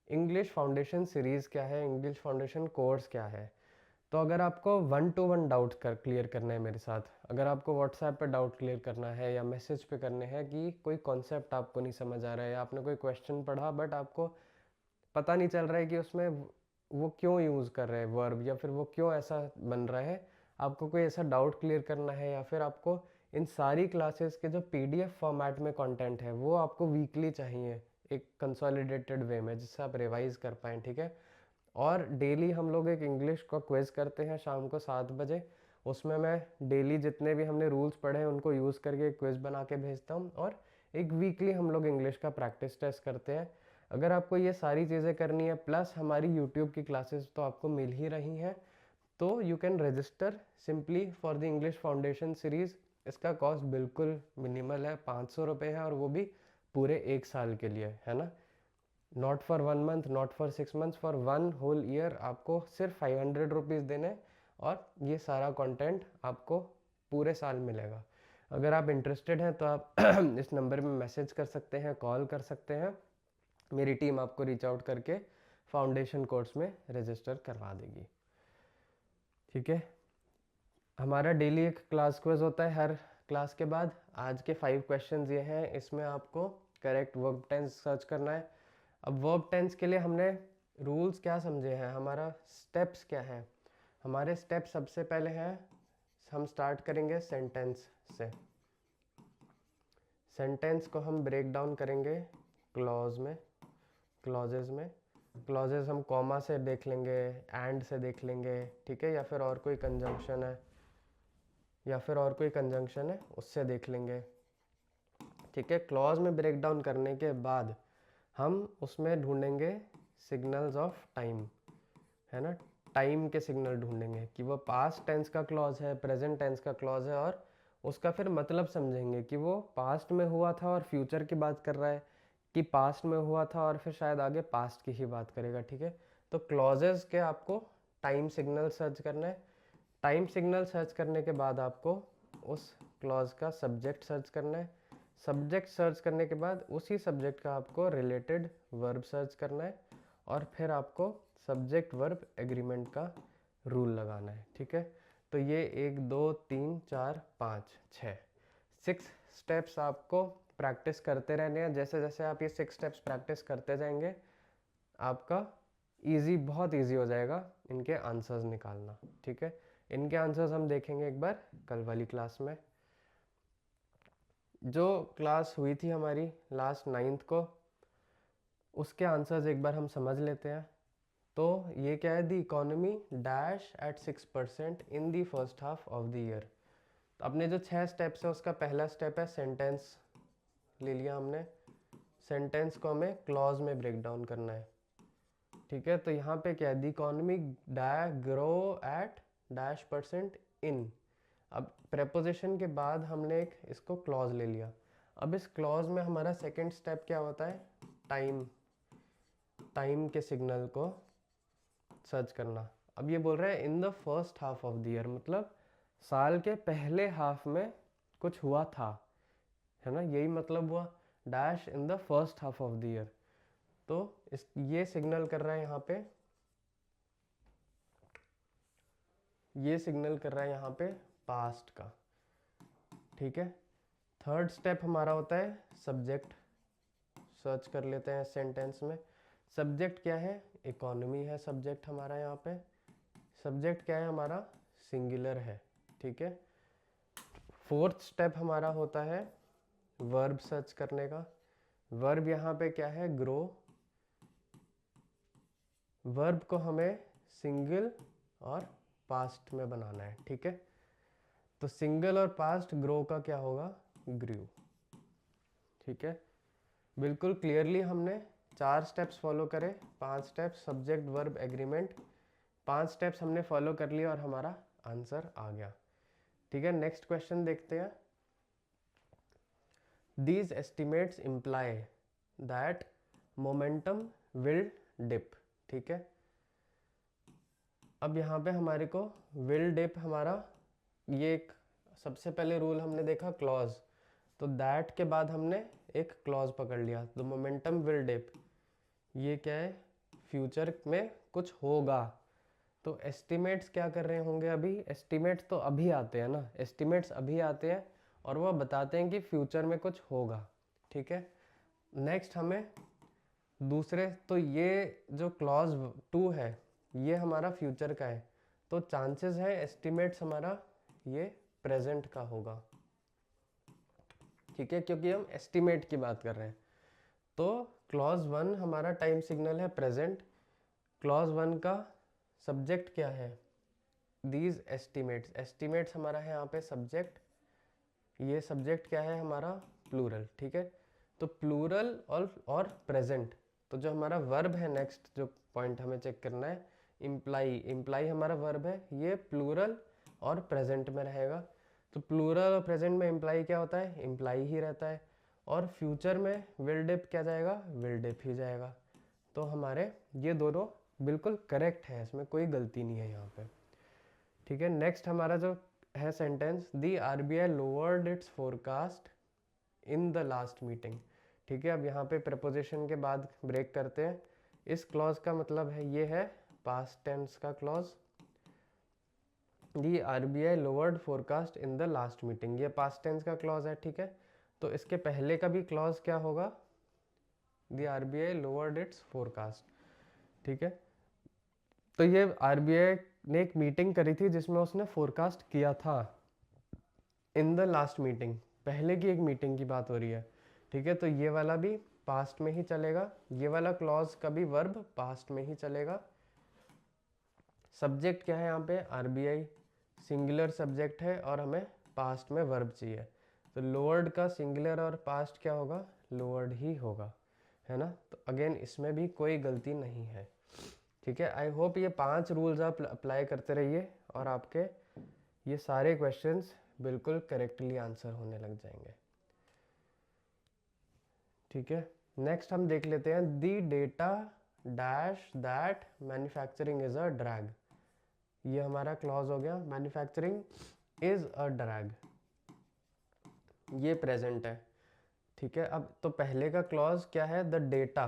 इंग्लिश फाउंडेशन सीरीज़ क्या है, इंग्लिश फाउंडेशन कोर्स क्या है? तो अगर आपको 1-to-1 डाउट क्लियर करना है मेरे साथ, अगर आपको व्हाट्सएप पे डाउट क्लियर करना है या मैसेज पे करने हैं कि कोई कॉन्सेप्ट आपको नहीं समझ आ रहा है या आपने कोई क्वेश्चन पढ़ा बट आपको पता नहीं चल रहा है कि उसमें वो क्यों यूज़ कर रहे हैं वर्ब, या फिर वो क्यों ऐसा बन रहा है, आपको कोई ऐसा डाउट क्लियर करना है, या फिर आपको इन सारी क्लासेस के जो PDF फॉर्मेट में कंटेंट है वो आपको वीकली चाहिए एक कंसोलिडेटेड वे में, जिससे आप रिवाइज कर पाएँ, ठीक है। और डेली हम लोग एक इंग्लिश का क्विज़ करते हैं शाम को 7 बजे, उसमें मैं डेली जितने भी हमने रूल्स पढ़े हैं उनको यूज़ करके एक क्विज़ बना के भेजता हूँ, और एक वीकली हम लोग इंग्लिश का प्रैक्टिस टेस्ट करते हैं। अगर आपको ये सारी चीज़ें करनी है प्लस हमारी यूट्यूब की क्लासेस तो आपको मिल ही रही हैं, तो you can register simply for the English foundation series. इसका कॉस्ट बिल्कुल मिनिमल है, 500 रुपये है, और वो भी पूरे 1 साल के लिए, है ना। Not for 1 month, not for 6 months, for 1 whole year आपको सिर्फ 500 रुपीज़ देने, और ये सारा कंटेंट आपको पूरे साल मिलेगा। अगर आप इंटरेस्टेड हैं तो आप इस नंबर में मैसेज कर सकते हैं, कॉल कर सकते हैं, मेरी टीम आपको रीच आउट करके फाउंडेशन कोर्स में रजिस्टर करवा देगी, ठीक है। हमारा डेली एक क्लास क्विज होता है हर क्लास के बाद। आज के 5 क्वेश्चंस ये हैं, इसमें आपको करेक्ट वर्ब टेंस सर्च करना है। अब वर्ब टेंस के लिए हमने रूल्स क्या समझे हैं, हमारा स्टेप्स क्या है? हमारे स्टेप सबसे पहले हैं, हम स्टार्ट करेंगे सेंटेंस से। सेंटेंस को हम ब्रेक डाउन करेंगे क्लॉज में, क्लॉजेज में। क्लॉजेज हम कॉमा से देख लेंगे, एंड से देख लेंगे, ठीक है, या फिर और कोई कंजंक्शन है, उससे देख लेंगे, ठीक है। क्लॉज में ब्रेक डाउन करने के बाद हम उसमें ढूंढेंगे सिग्नल्स ऑफ टाइम, है ना, टाइम के सिग्नल ढूंढेंगे कि वो पास्ट टेंस का क्लॉज है, प्रेजेंट टेंस का क्लॉज है, और उसका फिर मतलब समझेंगे कि वो पास्ट में हुआ था और फ्यूचर की बात कर रहा है, कि पास्ट में हुआ था और फिर शायद आगे पास्ट की ही बात करेगा, ठीक है। तो क्लॉजेस के आपको टाइम सिग्नल सर्च करना है। टाइम सिग्नल सर्च करने के बाद आपको उस क्लॉज का सब्जेक्ट सर्च करना है। सब्जेक्ट सर्च करने के बाद उसी सब्जेक्ट का आपको रिलेटेड वर्ब सर्च करना है, और फिर आपको सब्जेक्ट वर्ब एग्रीमेंट का रूल लगाना है, ठीक है। तो ये 1 2 3 4 5 6 स्टेप्स आपको प्रैक्टिस करते रहने हैं। जैसे जैसे आप ये 6 स्टेप्स प्रैक्टिस करते जाएंगे, आपका बहुत ईजी हो जाएगा इनके आंसर्स निकालना, ठीक है। इनके आंसर्स हम देखेंगे एक बार कल वाली क्लास में। जो क्लास हुई थी हमारी लास्ट 9th को, उसके आंसर्स एक बार हम समझ लेते हैं। तो ये क्या है, the economy dash at 6% in the first half of the year. तो अपने जो 6 स्टेप्स है उसका पहला स्टेप है सेंटेंस ले लिया हमने। सेंटेंस को हमें क्लॉज में ब्रेक डाउन करना है, ठीक है। तो यहाँ पे क्या है, the economy grow at dash % इन, अब प्रेपोजिशन के बाद हमने एक इसको क्लॉज ले लिया। अब इस क्लॉज में हमारा सेकंड स्टेप क्या होता है, टाइम के सिग्नल को सर्च करना। अब ये बोल रहा है इन the first half of the year, मतलब साल के पहले हाफ में कुछ हुआ था, है ना, यही मतलब हुआ dash in the first half of the year. तो इस ये सिग्नल कर रहा है यहाँ पे, ये सिग्नल कर रहा है यहाँ पे पास्ट का, ठीक है। थर्ड स्टेप हमारा होता है सब्जेक्ट सर्च कर लेते हैं सेंटेंस में। सब्जेक्ट क्या है, इकोनॉमी है सब्जेक्ट हमारा यहाँ पे। सब्जेक्ट क्या है हमारा, सिंगुलर है, ठीक है। फोर्थ स्टेप हमारा होता है वर्ब सर्च करने का। वर्ब यहाँ पे क्या है, ग्रो। वर्ब को हमें सिंगल और पास्ट में बनाना है, ठीक है। तो सिंगल और पास्ट ग्रो का क्या होगा, ग्रू, ठीक है। बिल्कुल क्लियरली हमने 4 स्टेप्स फॉलो करे, 5 steps subject verb agreement, 5 steps हमने फॉलो कर लिए और हमारा आंसर आ गया, ठीक है। नेक्स्ट क्वेश्चन देखते हैं। These estimates imply that momentum will dip, ठीक है। अब यहाँ पे हमारे को will dip हमारा ये एक सबसे पहले रूल हमने देखा क्लॉज, तो दैट के बाद हमने एक क्लॉज पकड़ लिया, तो मोमेंटम विल डिप, ये क्या है, फ्यूचर में कुछ होगा। तो एस्टिमेट्स क्या कर रहे होंगे, अभी एस्टिमेट्स तो अभी आते हैं ना, एस्टिमेट्स अभी आते हैं और वह बताते हैं कि फ्यूचर में कुछ होगा, ठीक है। नेक्स्ट हमें दूसरे, तो ये जो क्लॉज 2 है ये हमारा फ्यूचर का है, तो चांसेस है एस्टिमेट्स हमारा ये प्रेजेंट का होगा, ठीक है, क्योंकि हम एस्टिमेट की बात कर रहे हैं। तो क्लॉज 1 हमारा टाइम सिग्नल है प्रेजेंट। क्लॉज 1 का सब्जेक्ट क्या है, दीज एस्टिमेट्स, एस्टिमेट्स हमारा है यहाँ पे सब्जेक्ट, ये सब्जेक्ट क्या है हमारा प्लूरल, ठीक है। तो प्लूरल और प्रेजेंट, तो जो हमारा वर्ब है नेक्स्ट जो पॉइंट हमें चेक करना है, इम्प्लाई, इम्प्लाई हमारा वर्ब है, ये प्लूरल और प्रेजेंट में रहेगा। तो प्लूरल और प्रेजेंट में इम्प्लाई क्या होता है, इम्प्लाई ही रहता है, और फ्यूचर में विल डिप क्या जाएगा, विल डिप ही जाएगा। तो हमारे ये दोनों बिल्कुल करेक्ट है, इसमें कोई गलती नहीं है यहाँ पे, ठीक है। नेक्स्ट हमारा जो है sentence, the RBI lowered it's forecast in the last meeting, ठीक है। अब यहाँ पे प्रपोजिशन के बाद ब्रेक करते हैं। इस क्लॉज का मतलब है, ये है पास्ट टेंस का clause, the RBI lowered forecast in the last meeting, ये पास्ट टेंस का क्लॉज है, ठीक है। तो इसके पहले का भी क्लॉज क्या होगा, दी आरबीआई लोअर्ड इट्स फोरकास्ट, ठीक है। तो ये आरबीआई ने एक मीटिंग करी थी जिसमें उसने फोरकास्ट किया था, इन द लास्ट मीटिंग, पहले की एक मीटिंग की बात हो रही है, ठीक है। तो ये वाला भी पास्ट में ही चलेगा, ये वाला क्लॉज का भी वर्ब पास्ट में ही चलेगा। सब्जेक्ट क्या है यहाँ पे, आरबीआई, सिंगुलर सब्जेक्ट है और हमें पास्ट में वर्ब चाहिए, तो लोअर्ड का सिंगुलर और पास्ट क्या होगा, लोअर्ड ही होगा, है ना। तो अगेन इसमें भी कोई गलती नहीं है, ठीक है। आई होप ये 5 रूल्स आप अप्लाई करते रहिए और आपके ये सारे क्वेश्चंस बिल्कुल करेक्टली आंसर होने लग जाएंगे, ठीक है। नेक्स्ट हम देख लेते हैं, दी data dash that manufacturing is a drag, ये हमारा क्लॉज हो गया, मैन्युफैक्चरिंग इज अ ड्रैग, ये प्रेजेंट है, ठीक है। अब तो पहले का क्लॉज क्या है, द डेटा,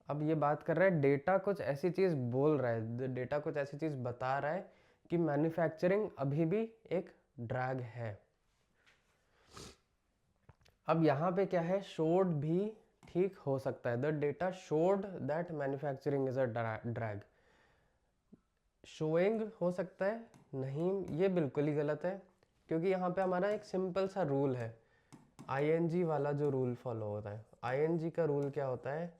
अब ये बात कर रहा है डेटा कुछ ऐसी चीज बोल रहा है, द डेटा कुछ ऐसी चीज बता रहा है कि मैन्युफैक्चरिंग अभी भी एक ड्रैग है। अब यहाँ पे क्या है, शोड भी ठीक हो सकता है, the data showed that manufacturing is a drag, showing हो सकता है, नहीं ये बिल्कुल ही गलत है, क्योंकि यहाँ पे हमारा एक सिंपल सा रूल है, आईएनजी वाला जो रूल फॉलो होता है। आईएनजी का रूल क्या होता है,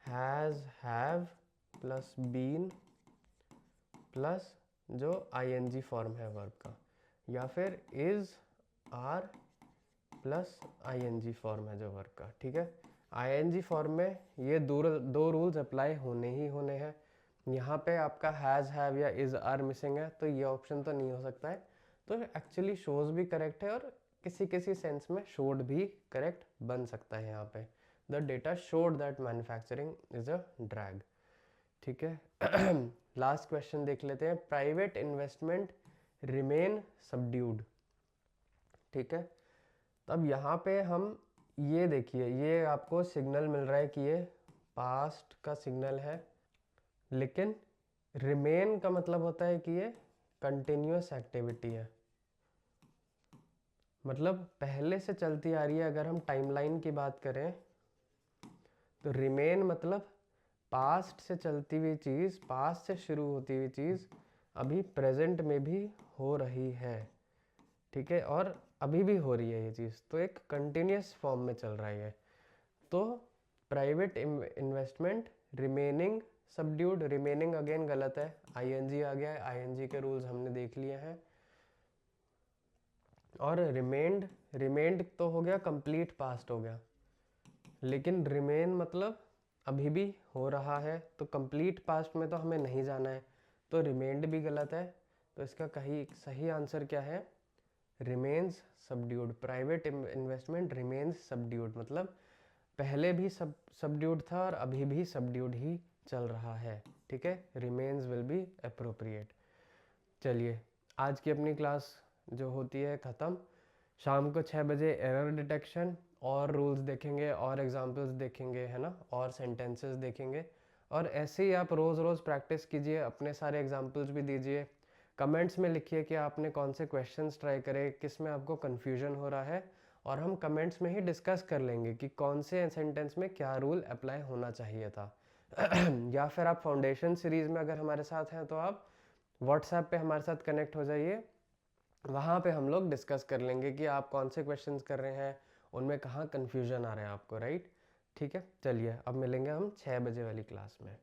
has, have plus been plus जो आईएनजी फॉर्म है वर्ब का, या फिर is, are plus ING form है जो वर्ब का, ठीक है। आईएनजी फॉर्म में ये दो रूल्स अप्लाई होने ही होने हैं। यहाँ पे आपका हैज़, हैव या इज, आर मिसिंग है, तो ये ऑप्शन तो नहीं हो सकता है, तो एक्चुअली शोज भी करेक्ट है और किसी किसी सेंस में शोड भी करेक्ट बन सकता है यहाँ पे। The data showed that manufacturing is a drag. ठीक है। लास्ट क्वेश्चन देख लेते हैं। Private investment remain subdued. ठीक है, तो अब यहाँ पे हम ये देखिए, ये आपको सिग्नल मिल रहा है कि ये पास्ट का सिग्नल है, लेकिन रिमेन का मतलब होता है कि ये कंटिन्यूअस एक्टिविटी है, मतलब पहले से चलती आ रही है। अगर हम टाइमलाइन की बात करें तो रिमेन मतलब पास्ट से चलती हुई चीज़, पास्ट से शुरू होती हुई चीज़ अभी प्रेजेंट में भी हो रही है। ठीक है, और अभी भी हो रही है ये चीज़, तो एक कंटिन्यूस फॉर्म में चल रहा है। तो private investment remaining subdued, remaining again गलत है, आईएनजी आ गया है, आईएनजी के रूल्स हमने देख लिए हैं। और रिमेंड तो हो गया, कंप्लीट पास्ट हो गया, लेकिन रिमेन मतलब अभी भी हो रहा है, तो कंप्लीट पास्ट में तो हमें नहीं जाना है, तो रिमेंड भी गलत है। तो इसका कहीं सही आंसर क्या है? Remains subdued. Private investment remains subdued मतलब पहले भी सबड्यूड था और अभी भी सबड्यूड ही चल रहा है। ठीक है, रिमेन्स विल बी अप्रोप्रिएट। चलिए, आज की अपनी क्लास जो होती है ख़त्म। शाम को 6 बजे एरर डिटेक्शन और रूल्स देखेंगे और एग्जाम्पल्स देखेंगे, है ना, और सेंटेंसेस देखेंगे। और ऐसे ही आप रोज़ रोज़ प्रैक्टिस कीजिए, अपने सारे एग्जाम्पल्स भी दीजिए। कमेंट्स में लिखिए कि आपने कौन से क्वेश्चंस ट्राई करे, किस में आपको कन्फ्यूजन हो रहा है, और हम कमेंट्स में ही डिस्कस कर लेंगे कि कौन से सेंटेंस में क्या रूल अप्लाई होना चाहिए था। या फिर आप फाउंडेशन सीरीज़ में अगर हमारे साथ हैं तो आप व्हाट्सएप पे हमारे साथ कनेक्ट हो जाइए, वहाँ पे हम लोग डिस्कस कर लेंगे कि आप कौन से क्वेश्चंस कर रहे हैं, उनमें कहाँ कन्फ्यूजन आ रहे हैं आपको, राइट। ठीक है, चलिए अब मिलेंगे हम 6 बजे वाली क्लास में।